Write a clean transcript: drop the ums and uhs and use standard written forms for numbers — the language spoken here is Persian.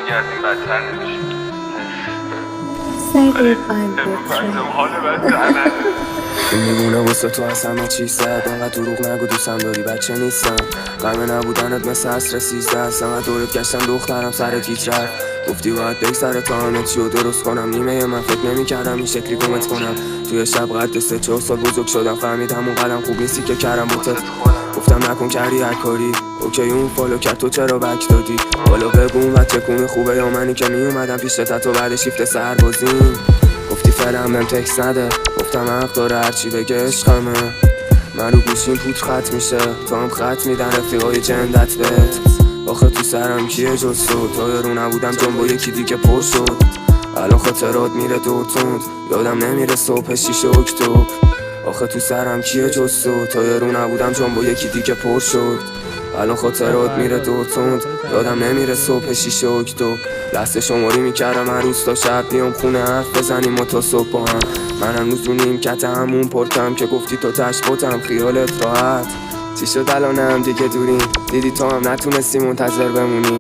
برگردیم بدتر نمیشه. حال بد این میمونه واسه تو از همه چی زد. انقدر دروغ نگو دوستم داری بچه نیستم. غم نبودنت مثل عصر 13 است. انقدر دورت گشتم دخترم سرت هیچ رفت. گفتی باید بگذره تا همه چیو درست کنم. نیمه من فکر نمی‌کردم این شکلی گمت کنم. توی شب قد 3-4 سال بزرگ شدم. فهمیدم اون قدم خوب نیستی که کردم بوتت. گفتم نکن کردی هر کاری. اوکی اون فالو کرد تو چرا بک دادی؟ حالا بگو بچه کونه خوبه یا منی که میومدم پیش تو بعد شیفت سربازیم. گفتی فرم بهم تکس نده. گفتم حق داره هرچی بگه عشقمه. من رو گوشیم پوت خط میشه تا هم خط میدن رفیقای جندت بهت. آخه تو سرم کیه جز تو؟ تا یارو نبودم جنب با یکی دیگه پر شد. الان خاطرات میره دورتوند. یادم نمیره صبح 6 اکتبر. آخه تو سرم کیه جز تو؟ تا یارو نبودم جنب با یکی دیگه پر شد. الان خاطرات میره دورتوند. یادم نمیره صبح 6 اکتبر. دست شماری میکردم هر روز تا شب بیام خونه حرف بزنیم و تا صبح با هم. من هنوز رو نیمکت همون پرتم که گفتی تو تشبتم خیالت راحت. چی شد الانم دیگه دوریم؟ دیدی تو هم نتونستی منتظر بمونی.